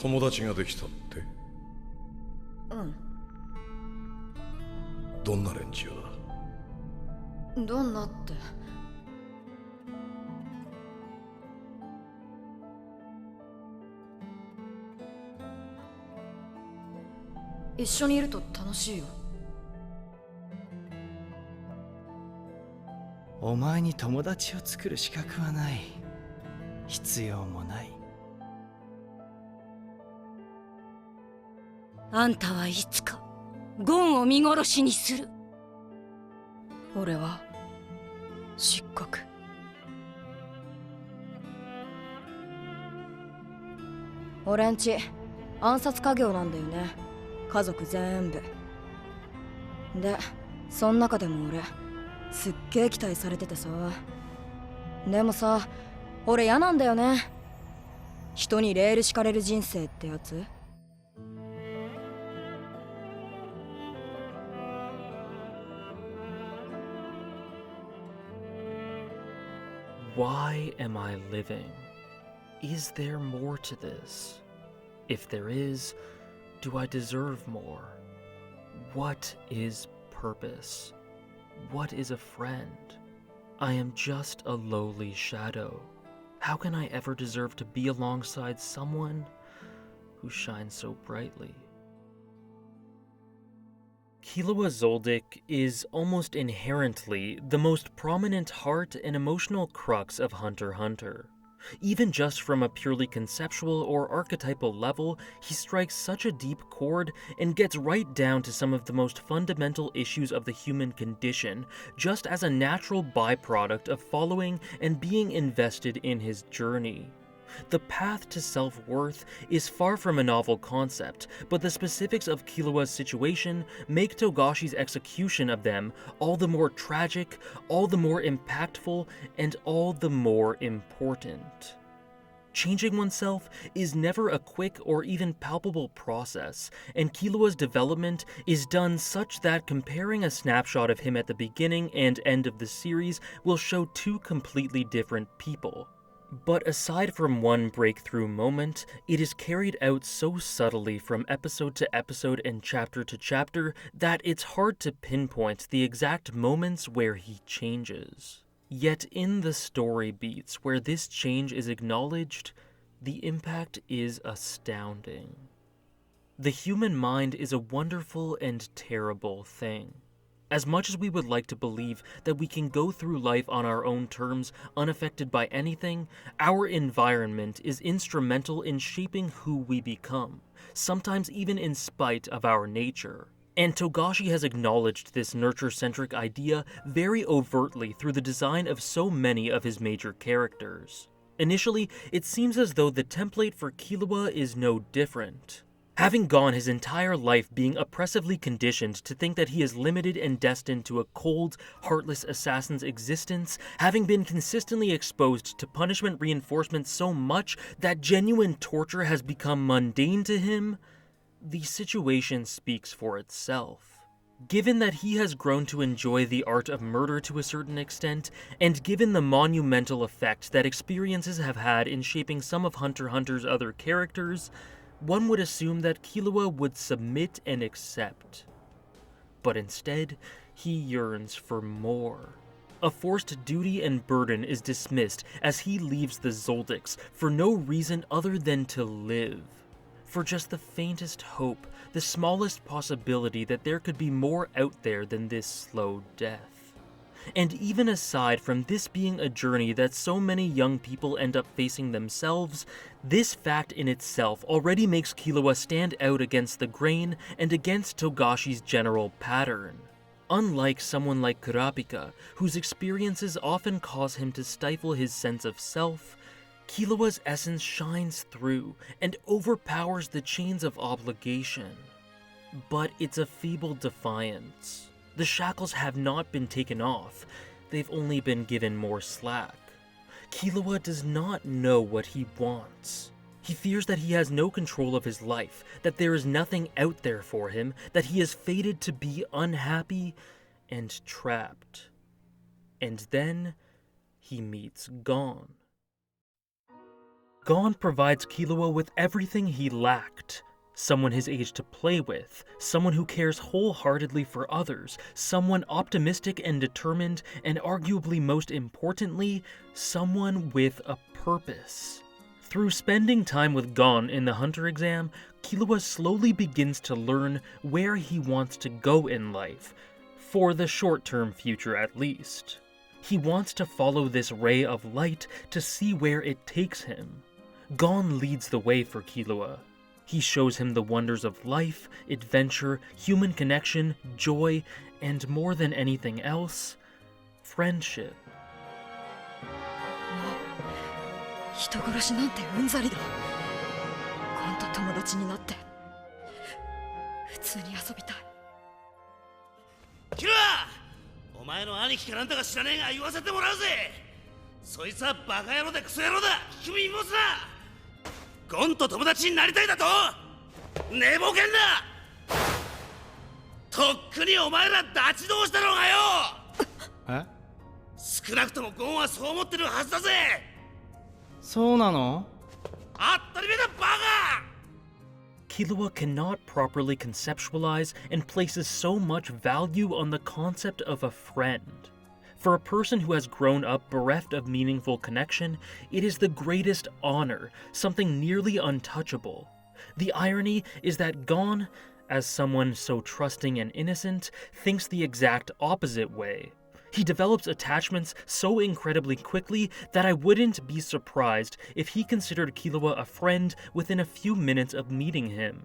友達ができたって。うん。どんな連中だ？どんなって。一緒にいると楽しいよ。お前に友達を作る資格はない。必要もない。あんたはいつかゴンを見殺しにする。俺は漆黒。俺んち暗殺家業なんだよね、家族全部で。そん中でも俺すっげえ期待されててさ。でもさ、俺嫌なんだよね、人にレール敷かれる人生ってやつ。Why am I living? Is there more to this? If there is, do I deserve more? What is purpose? What is a friend? I am just a lowly shadow. How can I ever deserve to be alongside someone who shines so brightly? Killua Zoldyck is almost inherently the most prominent heart and emotional crux of Hunter x Hunter. Even just from a purely conceptual or archetypal level, he strikes such a deep chord and gets right down to some of the most fundamental issues of the human condition, just as a natural byproduct of following and being invested in his journey. The path to self-worth is far from a novel concept, but the specifics of Killua's situation make Togashi's execution of them all the more tragic, all the more impactful, and all the more important. Changing oneself is never a quick or even palpable process, and Killua's development is done such that comparing a snapshot of him at the beginning and end of the series will show two completely different people. But aside from one breakthrough moment, it is carried out so subtly from episode to episode and chapter to chapter that it's hard to pinpoint the exact moments where he changes. Yet in the story beats where this change is acknowledged, the impact is astounding. The human mind is a wonderful and terrible thing. As much as we would like to believe that we can go through life on our own terms, unaffected by anything, our environment is instrumental in shaping who we become, sometimes even in spite of our nature. And Togashi has acknowledged this nurture-centric idea very overtly through the design of so many of his major characters. Initially, it seems as though the template for Killua is no different. Having gone his entire life being oppressively conditioned to think that he is limited and destined to a cold, heartless assassin's existence, having been consistently exposed to punishment reinforcement so much that genuine torture has become mundane to him, the situation speaks for itself. Given that he has grown to enjoy the art of murder to a certain extent, and given the monumental effect that experiences have had in shaping some of Hunter x Hunter's other characters, one would assume that Killua would submit and accept. But instead, he yearns for more. A forced duty and burden is dismissed as he leaves the Zoldicks for no reason other than to live. For just the faintest hope, the smallest possibility that there could be more out there than this slow death. And even aside from this being a journey that so many young people end up facing themselves, this fact in itself already makes Killua stand out against the grain and against Togashi's general pattern. Unlike someone like Kurapika, whose experiences often cause him to stifle his sense of self, Killua's essence shines through and overpowers the chains of obligation. But it's a feeble defiance. The shackles have not been taken off, they've only been given more slack. Killua does not know what he wants. He fears that he has no control of his life, that there is nothing out there for him, that he is fated to be unhappy and trapped. And then he meets Gon. Gon provides Killua with everything he lacked. Someone his age to play with, someone who cares wholeheartedly for others, someone optimistic and determined, and arguably most importantly, someone with a purpose. Through spending time with Gon in the Hunter exam, Killua slowly begins to learn where he wants to go in life, for the short-term future at least. He wants to follow this ray of light to see where it takes him. Gon leads the way for Killua. He shows him the wonders of life, adventure, human connection, joy, and more than anything else, friendship. 人殺しなんてうんざりだ。ゴンと友達になって普通に遊びたい。キルア！お前の兄貴かなんだか知らねえが言わせてもらうぜ。そいつはバカ野郎でクソ野郎だ。聞く耳持つな。ゴンと友達になりたいだと？寝ぼけんな。とっくにお前ら立ち同士だろうがよ。え？少なくともゴンはそう思ってるはずだぜ。そうなの？当たり前だバカ。 Killua cannot properly conceptualize and places so much value on the concept of a friend. For a person who has grown up bereft of meaningful connection, it is the greatest honor, something nearly untouchable. The irony is that Gon, as someone so trusting and innocent, thinks the exact opposite way. He develops attachments so incredibly quickly that I wouldn't be surprised if he considered Killua a friend within a few minutes of meeting him.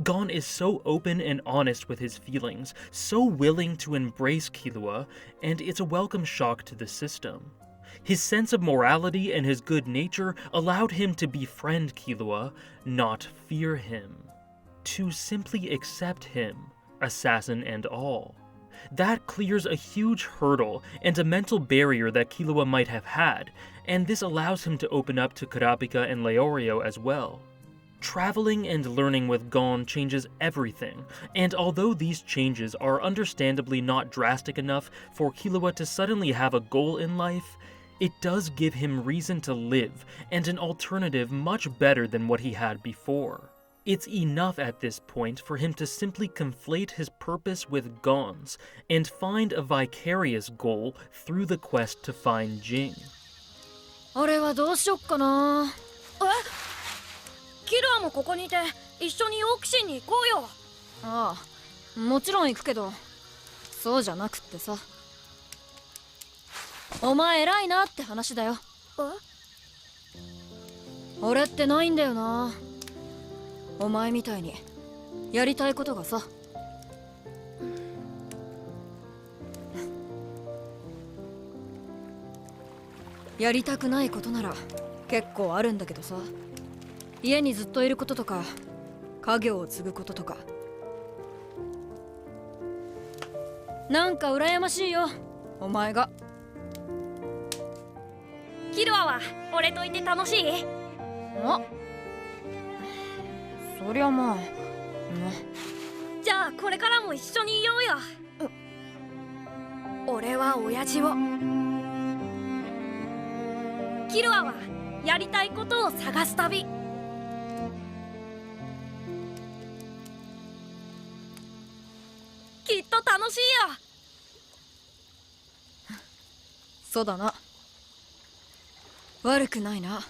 Gon is so open and honest with his feelings, so willing to embrace Killua, and it's a welcome shock to the system. His sense of morality and his good nature allowed him to befriend Killua, not fear him. To simply accept him, assassin and all. That clears a huge hurdle and a mental barrier that Killua might have had, and this allows him to open up to Kurapika and Leorio as well. Traveling and learning with Gon changes everything, and although these changes are understandably not drastic enough for Killua to suddenly have a goal in life, it does give him reason to live and an alternative much better than what he had before. It's enough at this point for him to simply conflate his purpose with Gon's and find a vicarious goal through the quest to find Jing. 俺はどうしよっかな。え？キルアもここにいて一緒にオークシーに行こうよ。ああ、もちろん行くけど、そうじゃなくってさ。お前偉いなって話だよ。俺ってないんだよな。お前みたいにやりたいことがさ。やりたくないことなら結構あるんだけどさ。家にずっといることとか、家業を継ぐこととか。なんか羨ましいよ、お前が。キルアは俺といて楽しい？あ、そりゃまあね。じゃあこれからも一緒にいようよ。俺は親父を、キルアはやりたいことを探す旅。きっと楽しいよ。そうだな。悪くないな。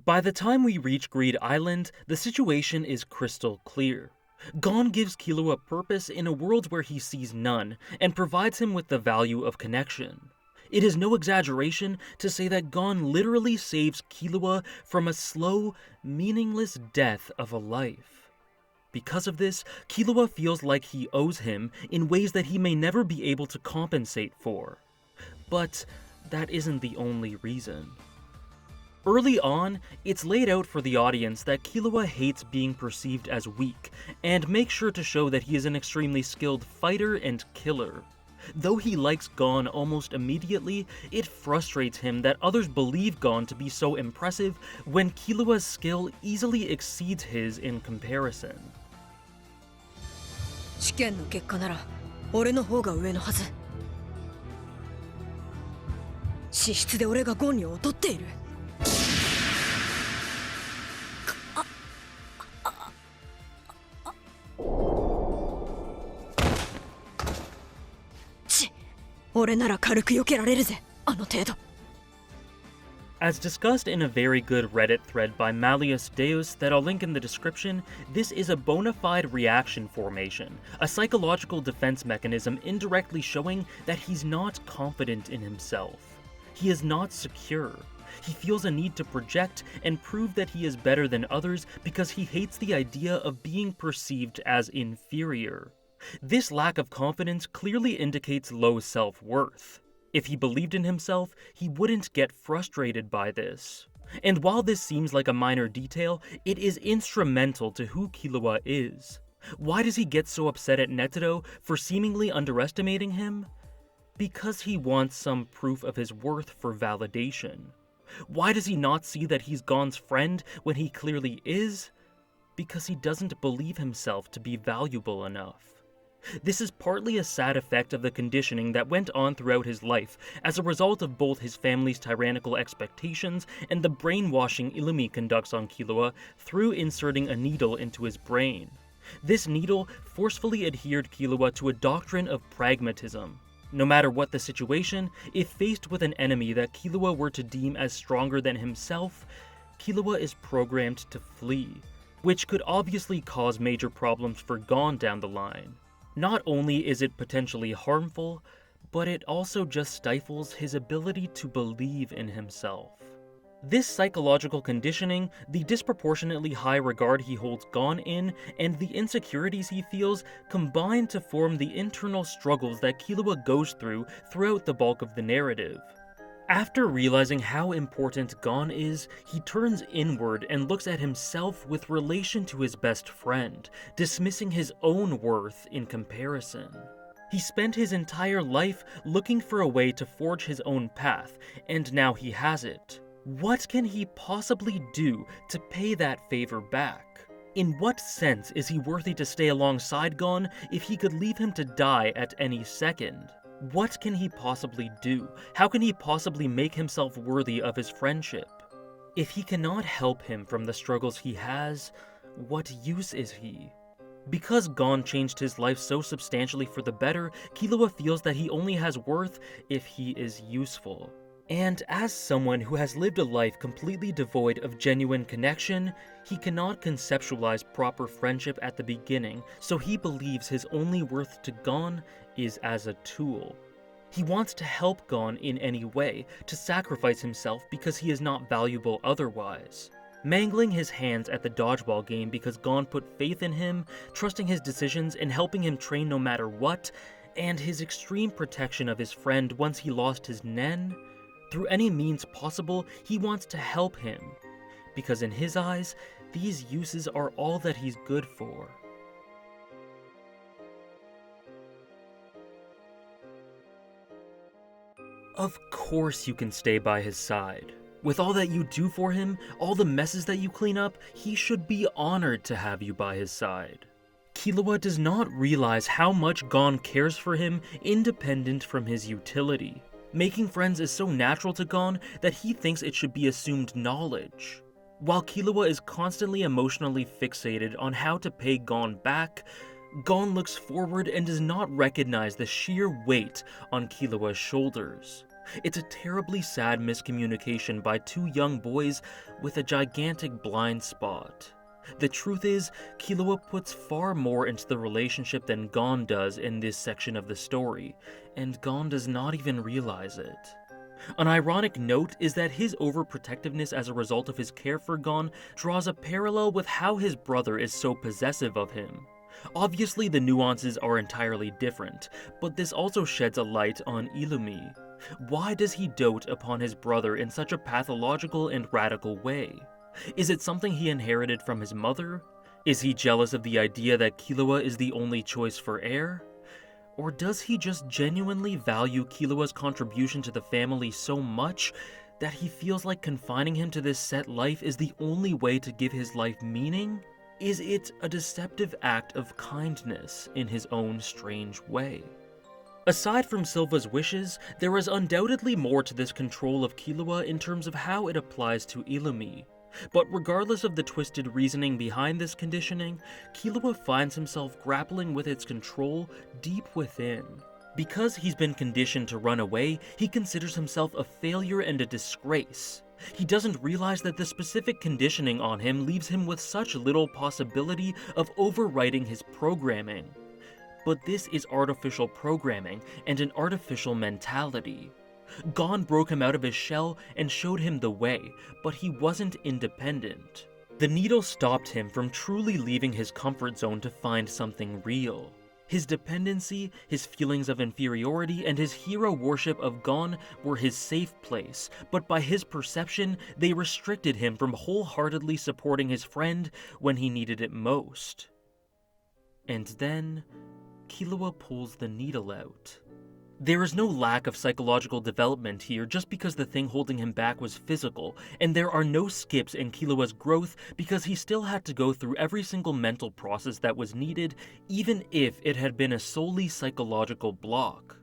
By the time we reach Greed Island, the situation is crystal clear. Gon gives Killua purpose in a world where he sees none, and provides him with the value of connection. It is no exaggeration to say that Gon literally saves Killua from a slow, meaningless death of a life. Because of this, Killua feels like he owes him in ways that he may never be able to compensate for. But that isn't the only reason. Early on, it's laid out for the audience that Killua hates being perceived as weak, and makes sure to show that he is an extremely skilled fighter and killer. Though he likes Gon almost immediately, it frustrates him that others believe Gon to be so impressive when Killua's skill easily exceeds his in comparison. 試験の結果なら俺の方が上のはず。資質で俺がゴンに劣っている。俺なら軽く避けられるぜ、あの程度。 As discussed in a very good Reddit thread by Malleus Deus that I'll link in the description, this is a bona fide reaction formation, a psychological defense mechanism indirectly showing that he's not confident in himself. He is not secure. He feels a need to project and prove that he is better than others because he hates the idea of being perceived as inferior. This lack of confidence clearly indicates low self-worth. If he believed in himself, he wouldn't get frustrated by this. And while this seems like a minor detail, it is instrumental to who Killua is. Why does he get so upset at Netero for seemingly underestimating him? Because he wants some proof of his worth for validation. Why does he not see that he's Gon's friend when he clearly is? Because he doesn't believe himself to be valuable enough. This is partly a sad effect of the conditioning that went on throughout his life as a result of both his family's tyrannical expectations and the brainwashing Illumi conducts on Killua through inserting a needle into his brain. This needle forcefully adhered Killua to a doctrine of pragmatism. No matter what the situation, if faced with an enemy that Killua were to deem as stronger than himself, Killua is programmed to flee, which could obviously cause major problems for Gon down the line. Not only is it potentially harmful, but it also just stifles his ability to believe in himself. This psychological conditioning, the disproportionately high regard he holds Gon in, and the insecurities he feels combine to form the internal struggles that Killua goes through throughout the bulk of the narrative. After realizing how important Gon is, he turns inward and looks at himself with relation to his best friend, dismissing his own worth in comparison. He spent his entire life looking for a way to forge his own path, and now he has it. What can he possibly do to pay that favor back? In what sense is he worthy to stay alongside Gon if he could leave him to die at any second? What can he possibly do? How can he possibly make himself worthy of his friendship? If he cannot help him from the struggles he has, what use is he? Because Gon changed his life so substantially for the better, Killua feels that he only has worth if he is useful. And as someone who has lived a life completely devoid of genuine connection, he cannot conceptualize proper friendship at the beginning, so he believes his only worth to Gon is as a tool. He wants to help Gon in any way, to sacrifice himself because he is not valuable otherwise. Mangling his hands at the dodgeball game because Gon put faith in him, trusting his decisions and helping him train no matter what, and his extreme protection of his friend once he lost his Nen. Through any means possible, he wants to help him, because in his eyes, these uses are all that he's good for. Of course you can stay by his side. With all that you do for him, all the messes that you clean up, he should be honored to have you by his side. Killua does not realize how much Gon cares for him independent from his utility. Making friends is so natural to Gon that he thinks it should be assumed knowledge. While Killua is constantly emotionally fixated on how to pay Gon back, Gon looks forward and does not recognize the sheer weight on Killua's shoulders. It's a terribly sad miscommunication by two young boys with a gigantic blind spot. The truth is, Killua puts far more into the relationship than Gon does in this section of the story, and Gon does not even realize it. An ironic note is that his overprotectiveness as a result of his care for Gon draws a parallel with how his brother is so possessive of him. Obviously the nuances are entirely different, but this also sheds a light on Illumi. Why does he dote upon his brother in such a pathological and radical way? Is it something he inherited from his mother? Is he jealous of the idea that Killua is the only choice for heir? Or does he just genuinely value Killua's contribution to the family so much that he feels like confining him to this set life is the only way to give his life meaning? Is it a deceptive act of kindness in his own strange way? Aside from Silva's wishes, there is undoubtedly more to this control of Killua in terms of how it applies to Illumi. But regardless of the twisted reasoning behind this conditioning, Killua finds himself grappling with its control deep within. Because he's been conditioned to run away, he considers himself a failure and a disgrace. He doesn't realize that the specific conditioning on him leaves him with such little possibility of overwriting his programming. But this is artificial programming and an artificial mentality. Gon broke him out of his shell and showed him the way, but he wasn't independent. The needle stopped him from truly leaving his comfort zone to find something real. His dependency, his feelings of inferiority, and his hero worship of Gon were his safe place, but by his perception, they restricted him from wholeheartedly supporting his friend when he needed it most. And then, Killua pulls the needle out. There is no lack of psychological development here just because the thing holding him back was physical, and there are no skips in Killua's growth because he still had to go through every single mental process that was needed, even if it had been a solely psychological block.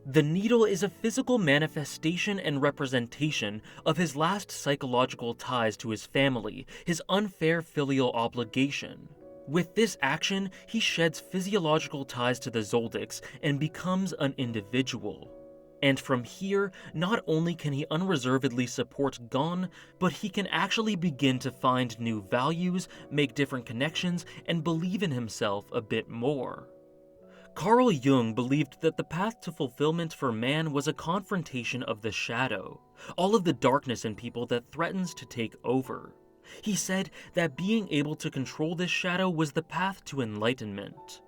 The needle is a physical manifestation and representation of his last psychological ties to his family, his unfair filial obligation. With this action, he sheds physiological ties to the Zoldicks and becomes an individual. And from here, not only can he unreservedly support Gon, but he can actually begin to find new values, make different connections, and believe in himself a bit more. Carl Jung believed that the path to fulfillment for man was a confrontation of the shadow, all of the darkness in people that threatens to take over. He said that being able to control this shadow was the path to enlightenment.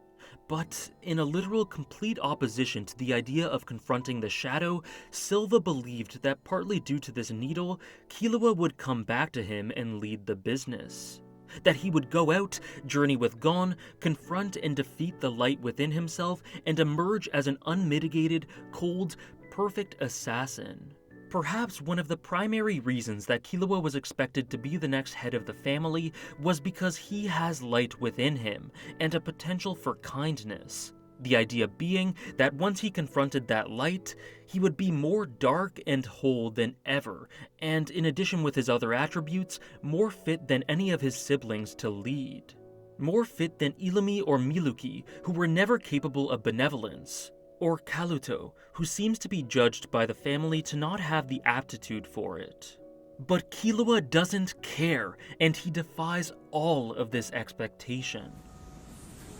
But in a literal complete opposition to the idea of confronting the shadow, Silva believed that partly due to this needle, Killua would come back to him and lead the business. That he would go out, journey with Gon, confront and defeat the light within himself, and emerge as an unmitigated, cold, perfect assassin. Perhaps one of the primary reasons that Killua was expected to be the next head of the family was because he has light within him, and a potential for kindness. The idea being that once he confronted that light, he would be more dark and whole than ever, and in addition with his other attributes, more fit than any of his siblings to lead. More fit than Ilumi or Miluki, who were never capable of benevolence. Or Kaluto, who seems to be judged by the family to not have the aptitude for it. But Killua doesn't care, and he defies all of this expectation.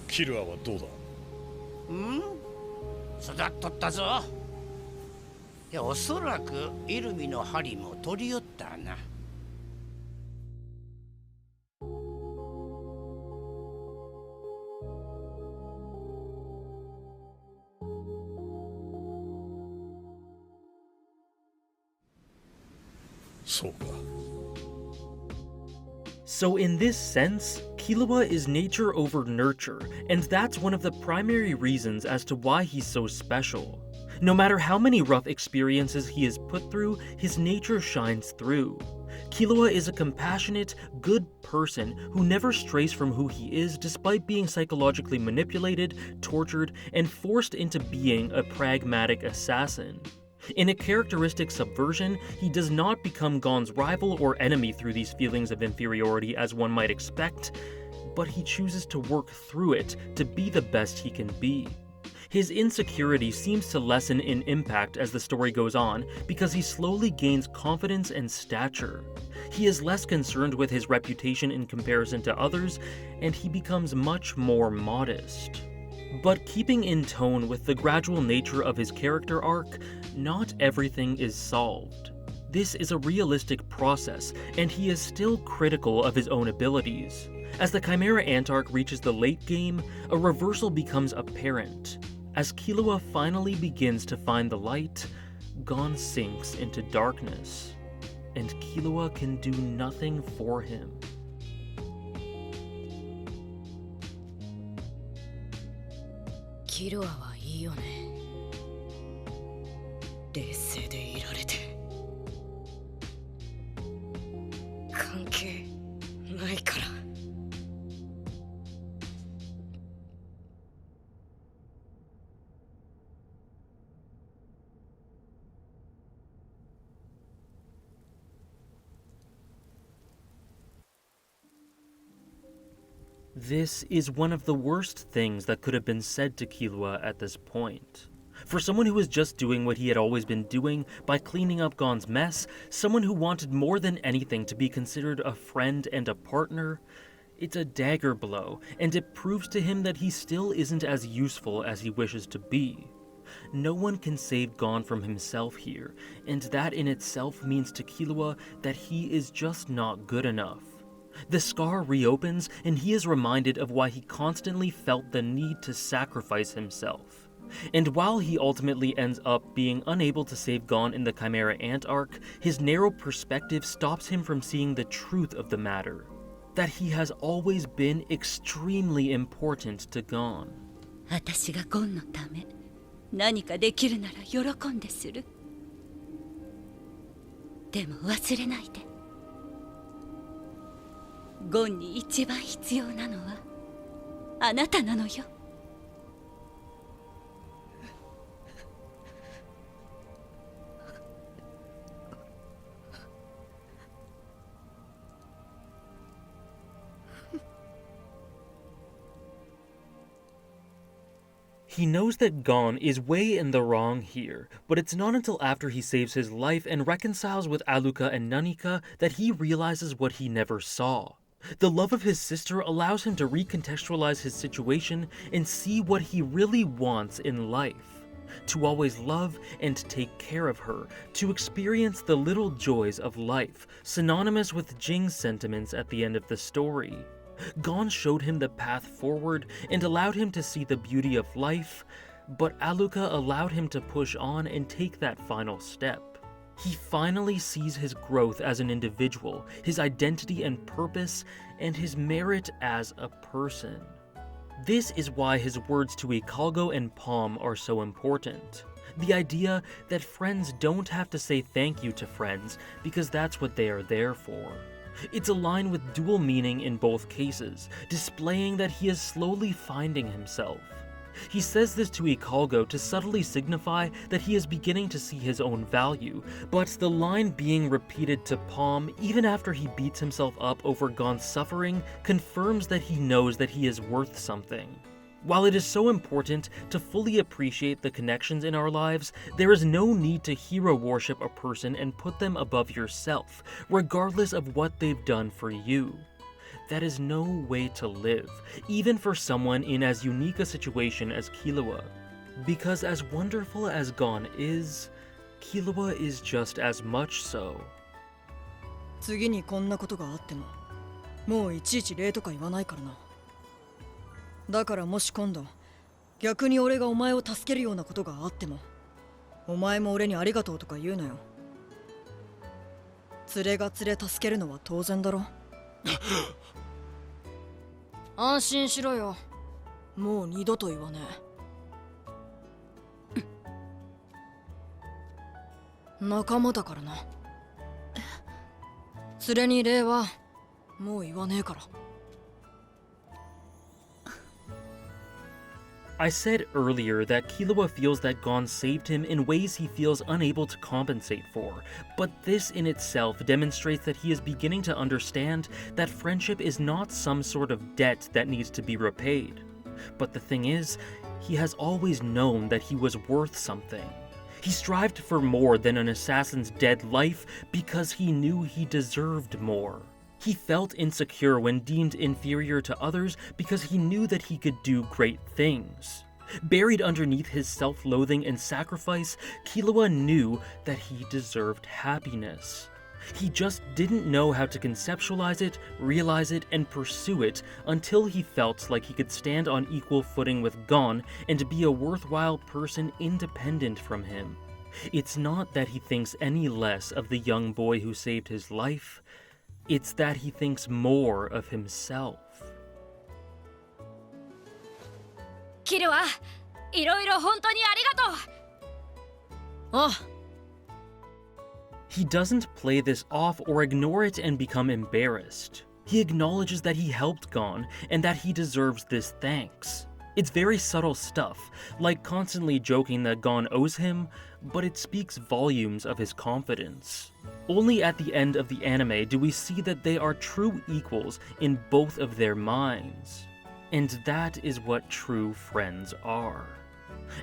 キルアはどうだ？育っとったぞ。いや、おそらくイルミの針も取り寄ったな。そうか。So in this sense, Killua is nature over nurture, and that's one of the primary reasons as to why he's so special. No matter how many rough experiences he has put through, his nature shines through. Killua is a compassionate, good person who never strays from who he is despite being psychologically manipulated, tortured, and forced into being a pragmatic assassin. In a characteristic subversion, he does not become Gon's rival or enemy through these feelings of inferiority as one might expect, but he chooses to work through it to be the best he can be. His insecurity seems to lessen in impact as the story goes on because he slowly gains confidence and stature. He is less concerned with his reputation in comparison to others, and he becomes much more modest. But keeping in tone with the gradual nature of his character arc, not everything is solved. This is a realistic process, and he is still critical of his own abilities. As the Chimera Ant arc reaches the late game, a reversal becomes apparent. As Killua finally begins to find the light, Gon sinks into darkness, and Killua can do nothing for him. キルアはいいよね。冷静でいられて。関係ないから。This is one of the worst things that could have been said to Killua at this point. For someone who was just doing what he had always been doing by cleaning up Gon's mess, someone who wanted more than anything to be considered a friend and a partner, it's a dagger blow, and it proves to him that he still isn't as useful as he wishes to be. No one can save Gon from himself here, and that in itself means to Killua that he is just not good enough. The scar reopens, and he is reminded of why he constantly felt the need to sacrifice himself. And while he ultimately ends up being unable to save Gon in the Chimera Ant arc, his narrow perspective stops him from seeing the truth of the matter. That he has always been extremely important to Gon. 私がゴンのため何かできるなら喜んでする。でも忘れないで。ゴンに一番必要なのはあなたなのよ。He knows that Gon is way in the wrong here, but it's not until after he saves his life and reconciles with Aluka and Nanika that he realizes what he never saw. The love of his sister allows him to recontextualize his situation and see what he really wants in life. To always love and take care of her, to experience the little joys of life, synonymous with Jing's sentiments at the end of the story. Gon showed him the path forward and allowed him to see the beauty of life, but Aluka allowed him to push on and take that final step. He finally sees his growth as an individual, his identity and purpose, and his merit as a person. This is why his words to Ikalgo and Palm are so important. The idea that friends don't have to say thank you to friends because that's what they are there for. It's a line with dual meaning in both cases, displaying that he is slowly finding himself. He says this to Ikalgo to subtly signify that he is beginning to see his own value, but the line being repeated to Palm even after he beats himself up over Gon's suffering confirms that he knows that he is worth something. While it is so important to fully appreciate the connections in our lives, there is no need to hero worship a person and put them above yourself, regardless of what they've done for you. That is no way to live, even for someone in as unique a situation as Killua. Because as wonderful as Gon is, Killua is just as much so. 次にこんなことがあっても、もういちいち礼とか言わないからな。だからもし今度、逆に俺がお前を助けるようなことがあっても、お前も俺にありがとうとか言うなよ。連れが連れ助けるのは当然だろ。安心しろよ。もう二度と言わねえ。仲間だからな。連れに礼はもう言わねえから。I said earlier that Killua feels that Gon saved him in ways he feels unable to compensate for, but this in itself demonstrates that he is beginning to understand that friendship is not some sort of debt that needs to be repaid. But the thing is, he has always known that he was worth something. He strived for more than an assassin's dead life because he knew he deserved more. He felt insecure when deemed inferior to others because he knew that he could do great things. Buried underneath his self-loathing and sacrifice, Killua knew that he deserved happiness. He just didn't know how to conceptualize it, realize it, and pursue it until he felt like he could stand on equal footing with Gon and be a worthwhile person independent from him. It's not that he thinks any less of the young boy who saved his life. It's that he thinks more of himself. キルはいろいろ本当にありがとう。ああ。He doesn't play this off or ignore it and become embarrassed. He acknowledges that he helped Gon and that he deserves this thanks. It's very subtle stuff, like constantly joking that Gon owes him, but it speaks volumes of his confidence. Only at the end of the anime do we see that they are true equals in both of their minds. And that is what true friends are.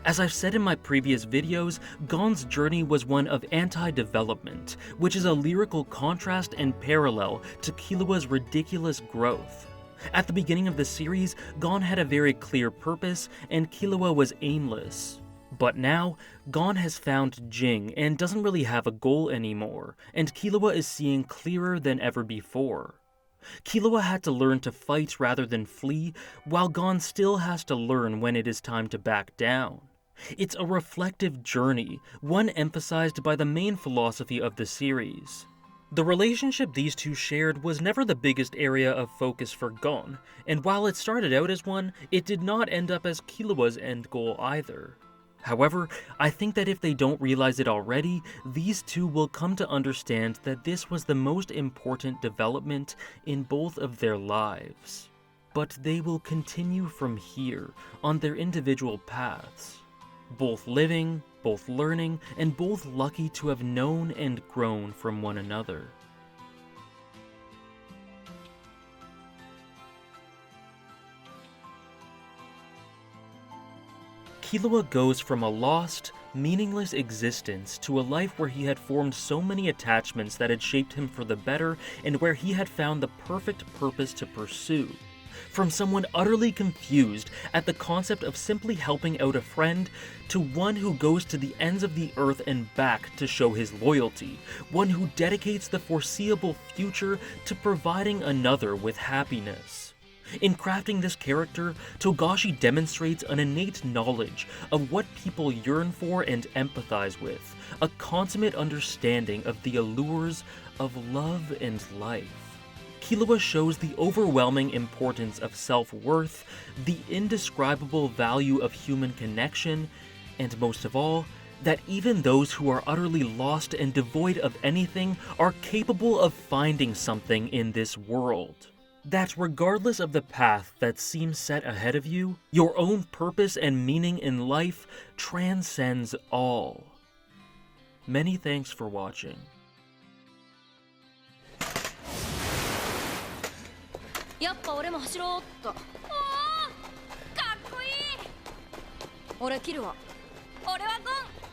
As I've said in my previous videos, Gon's journey was one of anti-development, which is a lyrical contrast and parallel to Killua's ridiculous growth. At the beginning of the series, Gon had a very clear purpose, and Killua was aimless. But now, Gon has found Jing and doesn't really have a goal anymore, and Killua is seeing clearer than ever before. Killua had to learn to fight rather than flee, while Gon still has to learn when it is time to back down. It's a reflective journey, one emphasized by the main philosophy of the series. The relationship these two shared was never the biggest area of focus for Gon, and while it started out as one, it did not end up as Killua's end goal either. However, I think that if they don't realize it already, these two will come to understand that this was the most important development in both of their lives. But they will continue from here, on their individual paths. Both living, both learning, and both lucky to have known and grown from one another. Killua goes from a lost, meaningless existence to a life where he had formed so many attachments that had shaped him for the better and where he had found the perfect purpose to pursue. From someone utterly confused at the concept of simply helping out a friend, to one who goes to the ends of the earth and back to show his loyalty, one who dedicates the foreseeable future to providing another with happiness. In crafting this character, Togashi demonstrates an innate knowledge of what people yearn for and empathize with, a consummate understanding of the allures of love and life. Killua shows the overwhelming importance of self-worth, the indescribable value of human connection, and most of all, that even those who are utterly lost and devoid of anything are capable of finding something in this world. That regardless of the path that seems set ahead of you, your own purpose and meaning in life transcends all. Many thanks for watching. やっぱ俺も走ろうっと。おお、かっこいい。俺キルア。俺はゴン。